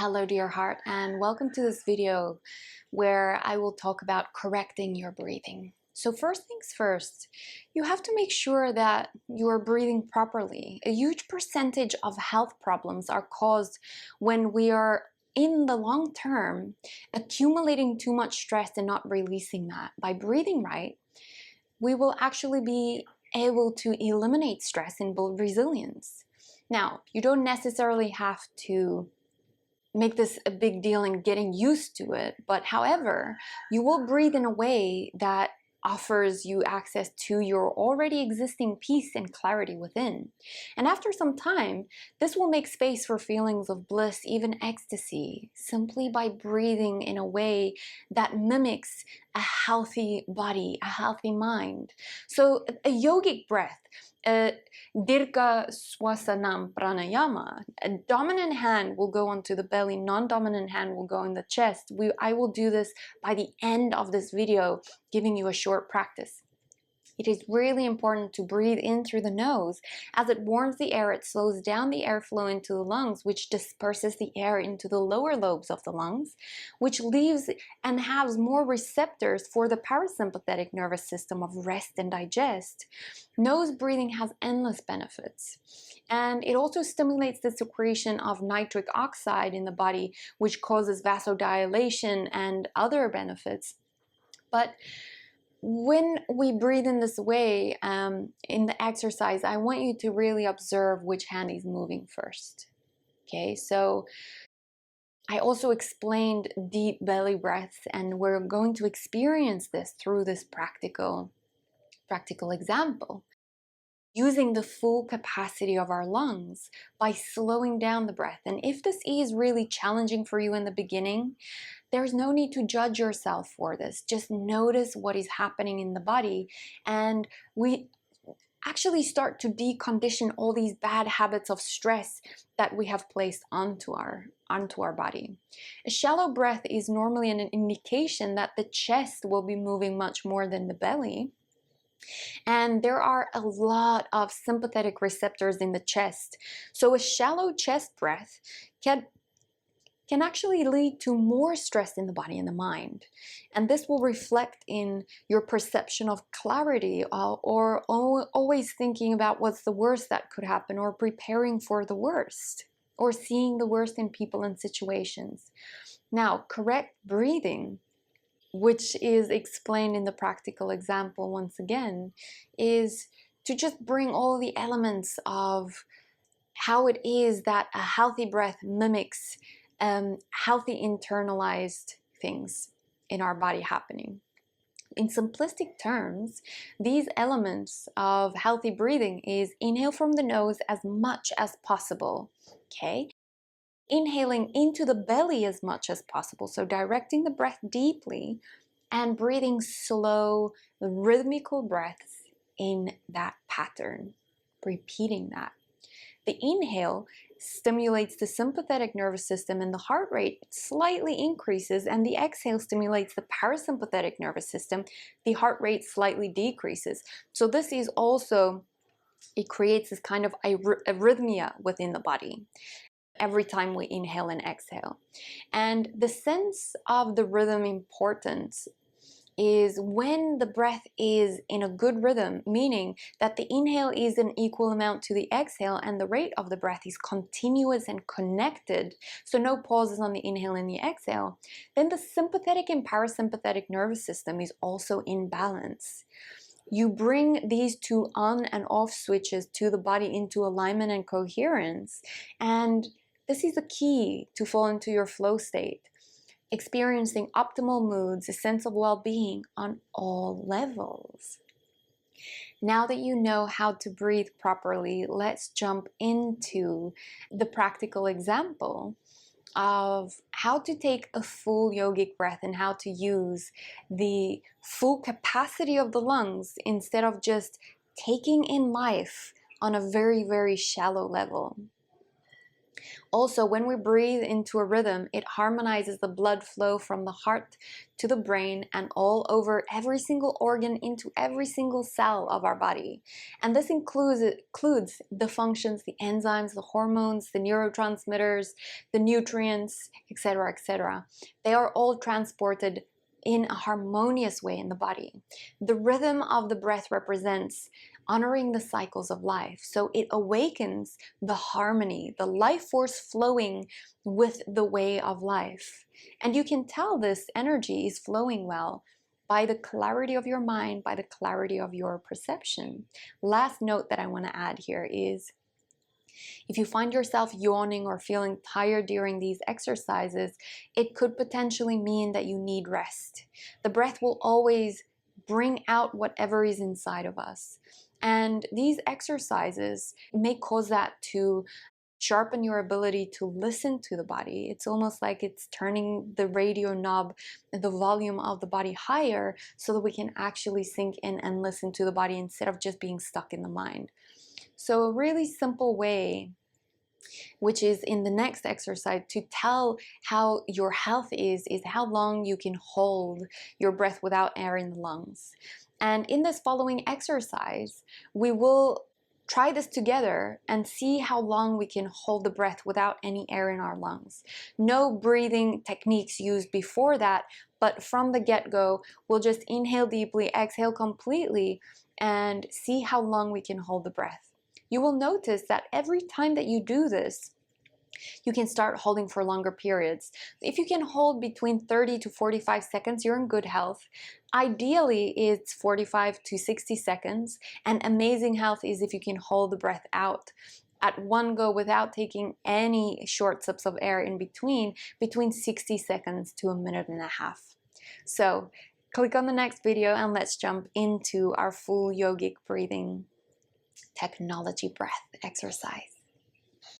Hello dear heart, and welcome to this video where I will talk about correcting your breathing. So first things first, you have to make sure that you are breathing properly. A huge percentage of health problems are caused when we are in the long term accumulating too much stress and not releasing that. By breathing right, we will actually be able to eliminate stress and build resilience. Now, you don't necessarily have to make this a big deal in getting used to it, but however, you will breathe in a way that offers you access to your already existing peace and clarity within. And after some time, this will make space for feelings of bliss, even ecstasy, simply by breathing in a way that mimics a healthy body, a healthy mind. So a yogic breath, 𝗙𝗬𝗁 𝗬𝗏 pranayama. A dominant hand will go onto the belly, non-dominant hand will go in the chest. I will do this by the end of this video, giving you a short practice. It is really important to breathe in through the nose. As it warms the air, it slows down the airflow into the lungs, which disperses the air into the lower lobes of the lungs, which leaves and has more receptors for the parasympathetic nervous system of rest and digest. Nose breathing has endless benefits. And it also stimulates the secretion of nitric oxide in the body, which causes vasodilation and other benefits. But when we breathe in this way, in the exercise, I want you to really observe which hand is moving first. Okay, so I also explained deep belly breaths, and we're going to experience this through this practical example. Using the full capacity of our lungs by slowing down the breath. And if this is really challenging for you in the beginning, there's no need to judge yourself for this. Just notice what is happening in the body, and we actually start to decondition all these bad habits of stress that we have placed onto our body. A shallow breath is normally an indication that the chest will be moving much more than the belly. And there are a lot of sympathetic receptors in the chest. So a shallow chest breath can actually lead to more stress in the body and the mind. And this will reflect in your perception of clarity, or always thinking about what's the worst that could happen, or preparing for the worst, or seeing the worst in people and situations. Now, correct breathing, which is explained in the practical example once again, is to just bring all the elements of how it is that a healthy breath mimics healthy internalized things in our body happening. In simplistic terms, these elements of healthy breathing is inhale from the nose as much as possible, okay? Inhaling into the belly as much as possible, so directing the breath deeply and breathing slow, rhythmical breaths in that pattern, repeating that. The inhale stimulates the sympathetic nervous system and the heart rate slightly increases, and the exhale stimulates the parasympathetic nervous system. The heart rate slightly decreases. So this is also, it creates this kind of arrhythmia within the body every time we inhale and exhale. And the sense of the rhythm importance is when the breath is in a good rhythm, meaning that the inhale is an equal amount to the exhale and the rate of the breath is continuous and connected, so no pauses on the inhale and the exhale, then the sympathetic and parasympathetic nervous system is also in balance. You bring these two on and off switches to the body into alignment and coherence, and this is the key to fall into your flow state, experiencing optimal moods, a sense of well-being on all levels. Now that you know how to breathe properly, let's jump into the practical example of how to take a full yogic breath and how to use the full capacity of the lungs instead of just taking in life on a very, very shallow level. Also, when we breathe into a rhythm, it harmonizes the blood flow from the heart to the brain and all over every single organ into every single cell of our body. And this includes the functions, the enzymes, the hormones, the neurotransmitters, the nutrients, etc., etc. They are all transported in a harmonious way in the body. The rhythm of the breath represents honoring the cycles of life. So it awakens the harmony, the life force flowing with the way of life. And you can tell this energy is flowing well by the clarity of your mind, by the clarity of your perception. Last note that I want to add here is, if you find yourself yawning or feeling tired during these exercises, it could potentially mean that you need rest. The breath will always bring out whatever is inside of us. And these exercises may cause that to sharpen your ability to listen to the body. It's almost like it's turning the radio knob, the volume of the body higher, so that we can actually sink in and listen to the body instead of just being stuck in the mind. So a really simple way, which is in the next exercise, to tell how your health is how long you can hold your breath without air in the lungs. And in this following exercise, we will try this together and see how long we can hold the breath without any air in our lungs. No breathing techniques used before that, but from the get-go, we'll just inhale deeply, exhale completely, and see how long we can hold the breath. You will notice that every time that you do this, you can start holding for longer periods. If you can hold between 30 to 45 seconds, you're in good health. Ideally, it's 45 to 60 seconds, and amazing health is if you can hold the breath out at one go without taking any short sips of air in between 60 seconds to a minute and a half. So click on the next video and let's jump into our full yogic breathing technology breath exercise.